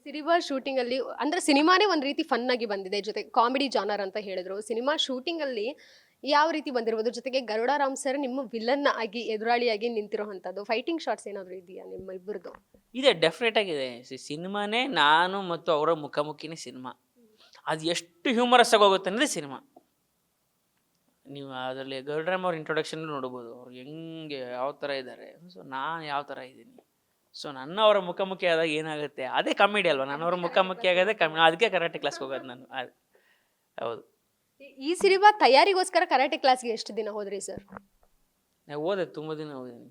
Cinema shooting ಅಲ್ಲಿ ಅಂದ್ರೆ ಸಿನಿಮಾನೇ ಒಂದ್ ರೀತಿ ಫನ್ ಆಗಿ ಬಂದಿದೆ, ಜೊತೆ ಕಾಮಿಡಿ ಜಾನರ್ ಅಂತ ಹೇಳಿದ್ರು. ಸಿನಿಮಾ ಶೂಟಿಂಗ್ ಅಲ್ಲಿ ಯಾವ ರೀತಿ ಬಂದಿರ್ಬೋದು, ಜೊತೆಗೆ ಗರುಡ ರಾಮ್ ಸರ್ ನಿಮ್ಮ ವಿಲನ್ ಆಗಿ ಎದುರಾಳಿಯಾಗಿ ನಿಂತಿರೋಂಥದ್ದು ಫೈಟಿಂಗ್ ಶಾಟ್ಸ್ ಏನಾದ್ರು ಇದೆಯಾ ನಿಮ್ಮ ಇಬ್ಬರದು? ಇದೆ, ಡೆಫಿನೆಟ್ ಆಗಿದೆ. ಸಿನಿಮಾನೇ ನಾನು ಮತ್ತು ಅವರ ಮುಖಾಮುಖಿನೇ ಸಿನಿಮಾ. ಅದು ಎಷ್ಟು ಹ್ಯೂಮರಸ್ ಆಗಿ ಹೋಗುತ್ತೆ ಅಂದರೆ ಸಿನಿಮಾ. ನೀವು ಅದರಲ್ಲಿ ಗರುಡರಾಮ್ ಅವ್ರ ಇಂಟ್ರೊಡಕ್ಷನ್ ನೋಡ್ಬೋದು, ಅವ್ರು ಹೆಂಗೆ ಯಾವ ಥರ ಇದ್ದಾರೆ, ಸೊ ನಾನು ಯಾವ ಥರ ಇದ್ದೀನಿ. ಸೊ ನನ್ನ ಅವರ ಮುಖಾಮುಖಿ ಆದಾಗ ಏನಾಗುತ್ತೆ, ಅದೇ ಕಾಮಿಡಿ ಅಲ್ವಾ. ನಾನು ಅವ್ರ ಮುಖಾಮುಖಿ ಆಗೋದೇ ಅದಕ್ಕೆ ಕರಾಟೆ ಕ್ಲಾಸ್ಗೆ ಹೋಗೋದು ನಾನು. ಹೌದು. ಈ ಸಿನಿಮಾ ತಯಾರಿಗೋಸ್ಕರ ಕರಾಟೆ ಕ್ಲಾಸ್ಗೆ ಎಷ್ಟು ದಿನ ಹೋದ್ರಿ ಸರ್? ನಾನು ಹೋದೆ, ತುಂಬ ದಿನ ಹೋಗಿದ್ದೀನಿ,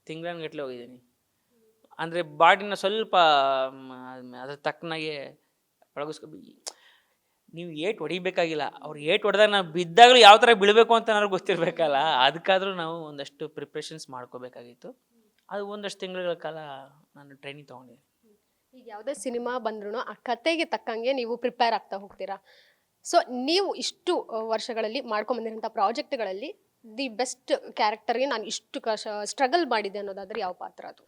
ತಿಂಗಳನ್ಗಟ್ಲೆ ಹೋಗಿದ್ದೀನಿ. ಅಂದರೆ ಬಾಡಿನ ಸ್ವಲ್ಪ ಅದ್ರ ತಕ್ಕನಾಗೆ ನೀವು ಏಟ್ ಹೊಡಿಬೇಕಾಗಿಲ್ಲ, ಅವ್ರು ಏಟ್ ಹೊಡೆದಾಗ ನಾವು ಬಿದ್ದಾಗಲೂ ಯಾವ ಥರ ಬೀಳಬೇಕು ಅಂತ ನನಗೆ ಗೊತ್ತಿರಬೇಕಲ್ಲ. ಅದಕ್ಕಾದರೂ ನಾವು ಒಂದಷ್ಟು ಪ್ರಿಪ್ರೇಷನ್ಸ್ ಮಾಡ್ಕೋಬೇಕಾಗಿತ್ತು. ಅದು ಒಂದಷ್ಟು ತಿಂಗಳ ಕಾಲ ನಾನು ಟ್ರೈನಿಂಗ್ ತೊಗೊಂಡಿದ್ದೀನಿ. ಈಗ ಯಾವುದೇ ಸಿನಿಮಾ ಬಂದ್ರೂ ಆ ಕತೆಗೆ ತಕ್ಕಂಗೆ ನೀವು ಪ್ರಿಪೇರ್ ಆಗ್ತಾ ಹೋಗ್ತೀರಾ. ಸೊ ನೀವು ಇಷ್ಟು ವರ್ಷಗಳಲ್ಲಿ ಮಾಡ್ಕೊಂಬಂದಿರೋಂಥ ಪ್ರಾಜೆಕ್ಟ್ಗಳಲ್ಲಿ ದಿ ಬೆಸ್ಟ್ ಕ್ಯಾರೆಕ್ಟರ್ಗೆ ನಾನು ಇಷ್ಟು ಸ್ಟ್ರಗಲ್ ಮಾಡಿದ್ದೆ ಅನ್ನೋದಾದ್ರೆ ಯಾವ ಪಾತ್ರ ಅದು?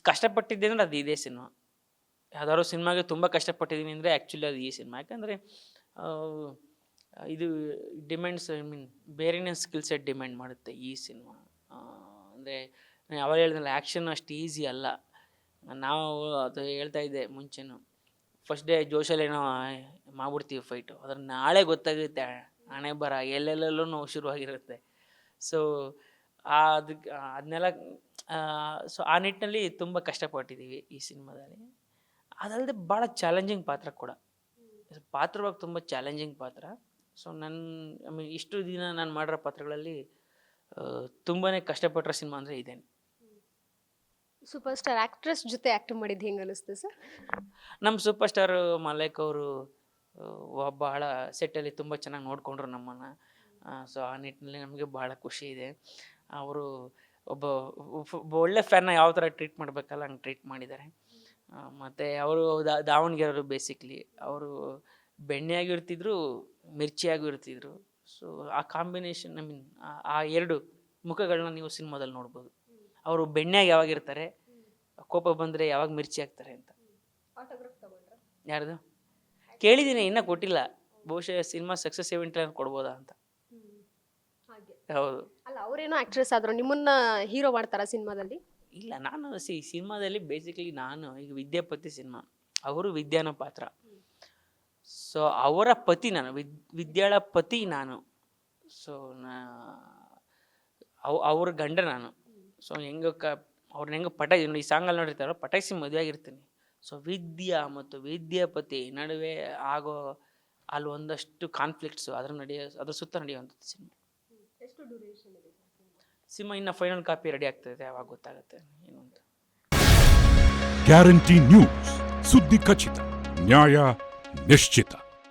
ಕಷ್ಟಪಟ್ಟಿದ್ದೆ ಅಂದರೆ ಅದು ಇದೇ ಸಿನಿಮಾ. ಯಾವ್ದಾದ್ರು ಸಿನಿಮಾಗೆ ತುಂಬ ಕಷ್ಟಪಟ್ಟಿದ್ದೀನಿ ಅಂದರೆ ಆ್ಯಕ್ಚುಲಿ ಅದು ಈ ಸಿನಿಮಾ. ಯಾಕಂದರೆ ಇದು ಡಿಮ್ಯಾಂಡ್ಸ್, ಬೇರೆನೇ ಸ್ಕಿಲ್ ಸೆಟ್ ಡಿಮ್ಯಾಂಡ್ ಮಾಡುತ್ತೆ ಈ ಸಿನಿಮಾ. ಅಂದರೆ ನಾನು ಯಾವಾಗ ಹೇಳಿದ್ನಲ್ಲ, ಆ್ಯಕ್ಷನ್ ಅಷ್ಟು ಈಸಿ ಅಲ್ಲ. ನಾವು ಅದು ಹೇಳ್ತಾ ಇದ್ದೆ ಮುಂಚೆನೂ, ಫಸ್ಟ್ ಡೇ ಜೋಶಲ್ಲೇನೋ ಮಾಡ್ಬಿಡ್ತೀವಿ ಫೈಟು, ಅದ್ರ ನಾಳೆ ಗೊತ್ತಾಗುತ್ತೆ ಹಣೆ ಬರ ಎಲ್ಲೆಲ್ಲೂ ಶುರುವಾಗಿರುತ್ತೆ. ಸೊ ಅದನ್ನೆಲ್ಲ ಸೊ ಆ ನಿಟ್ಟಿನಲ್ಲಿ ತುಂಬ ಕಷ್ಟಪಟ್ಟಿದ್ದೀವಿ ಈ ಸಿನಿಮಾದಲ್ಲಿ. ಅದಲ್ಲದೆ ಭಾಳ ಚಾಲೆಂಜಿಂಗ್ ಪಾತ್ರ ಕೂಡ, ಪಾತ್ರವಾಗಿ ತುಂಬ ಚಾಲೆಂಜಿಂಗ್ ಪಾತ್ರ. ಸೊ ಇಷ್ಟು ದಿನ ನಾನು ಮಾಡಿರೋ ಪಾತ್ರಗಳಲ್ಲಿ ತುಂಬಾ ಕಷ್ಟಪಟ್ಟಿರೋ ಸಿನಿಮಾ ಅಂದರೆ ಇದೇನೆ. ಸೂಪರ್ ಸ್ಟಾರ್ ಆಕ್ಟ್ರೆಸ್ ಜೊತೆ ಆ್ಯಕ್ಟ್ ಮಾಡಿದ್ದು ಹೆಂಗೆ ಅನಿಸ್ತು ಸರ್? ನಮ್ಮ ಸೂಪರ್ ಸ್ಟಾರ್ ಮಲೈಕ್ ಅವರು ಬಹಳ ಸೆಟ್ಟಲ್ಲಿ ತುಂಬ ಚೆನ್ನಾಗಿ ನೋಡಿಕೊಂಡ್ರು ನಮ್ಮನ್ನು. ಸೊ ಆ ನಿಟ್ಟಿನಲ್ಲಿ ನಮಗೆ ಭಾಳ ಖುಷಿ ಇದೆ. ಅವರು ಒಬ್ಬ ಒಳ್ಳೆ ಫ್ಯಾನ್ನ ಯಾವ ಥರ ಟ್ರೀಟ್ ಮಾಡಬೇಕಲ್ಲ ಹಂಗೆ ಟ್ರೀಟ್ ಮಾಡಿದ್ದಾರೆ. ಮತ್ತು ಅವರು ದಾವಣಗೆರೆಯವರು, ಬೇಸಿಕ್ಲಿ ಅವರು ಬೆಣ್ಣೆಯಾಗೂ ಇರ್ತಿದ್ರು, ಮಿರ್ಚಿಯಾಗೂ ಇರ್ತಿದ್ರು. ಸೊ ಆ ಕಾಂಬಿನೇಷನ್, ಆ ಎರಡು ಮುಖಗಳನ್ನ ನೀವು ಸಿನಿಮಾದಲ್ಲಿ ನೋಡ್ಬೋದು. ಅವರು ಬೆಣ್ಣೆಯಾಗಿ ಯಾವಾಗ ಇರ್ತಾರೆ, ಕೋಪ ಬಂದರೆ ಯಾವಾಗ ಮಿರ್ಚಿ ಆಗ್ತಾರೆ ಅಂತ. ಯಾರ್ದು ಕೇಳಿದ್ದೀನಿ, ಇನ್ನೂ ಕೊಟ್ಟಿಲ್ಲ. ಬಹುಶಃ ಸಿನಿಮಾ ಸಕ್ಸಸ್ ಇವೆಂಟ್ ಕೊಡ್ಬೋದಾ ಅಂತ. ಹೌದು. ಅಲ್ಲ, ಅವರೇನೋ ಆಕ್ಟ್ರೆಸ್ ಆದ್ರು, ನಿಮ್ಮನ್ನ ಹೀರೋ ಮಾಡ್ತಾರ ಸಿನಿಮಾದಲ್ಲಿ? ಇಲ್ಲ, ನಾನು ಸಿನಿಮಾದಲ್ಲಿ ಬೇಸಿಕಲಿ ನಾನು ಈಗ ವಿದ್ಯಾಪತಿ ಸಿನಿಮಾ, ಅವರು ವಿದ್ಯಾನ ಪಾತ್ರ. ಸೊ ಅವರ ಪತಿ ನಾನು, ವಿದ್ಯಾಳ ಪತಿ ನಾನು. ಸೊ ಅವ್ರ ಗಂಡ ನಾನು. ಸೊ ಅವ್ರನ್ನ ಹೆಂಗೆ ಈ ಸಾಂಗಲ್ಲಿ ನೋಡಿರ್ತಾರೋ ಪಟಾಯಿಸಿ ಮದುವೆ ಆಗಿರ್ತೀನಿ. ಸೊ ವಿದ್ಯಾ ಮತ್ತು ವಿದ್ಯಾಪತಿ ನಡುವೆ ಆಗೋ ಅಲ್ಲಿ ಒಂದಷ್ಟು ಕಾನ್ಫ್ಲಿಕ್ಟ್ಸು ಅದ್ರ ಸುತ್ತ ನಡೆಯುವಂಥದ್ದು ಸಿನಿಮಾ. ಸಿನಿಮಾ ಇನ್ನು ಫೈನಲ್ ಕಾಪಿ ರೆಡಿ ಆಗ್ತದೆ, ಯಾವಾಗ ಗೊತ್ತಾಗುತ್ತೆ ಏನು ಅಂತ. ಗ್ಯಾರಂಟಿ ನ್ಯೂಸ್, ಸುದ್ದಿ ಖಚಿತ, ನ್ಯಾಯ ನಿಶ್ಚಿತ.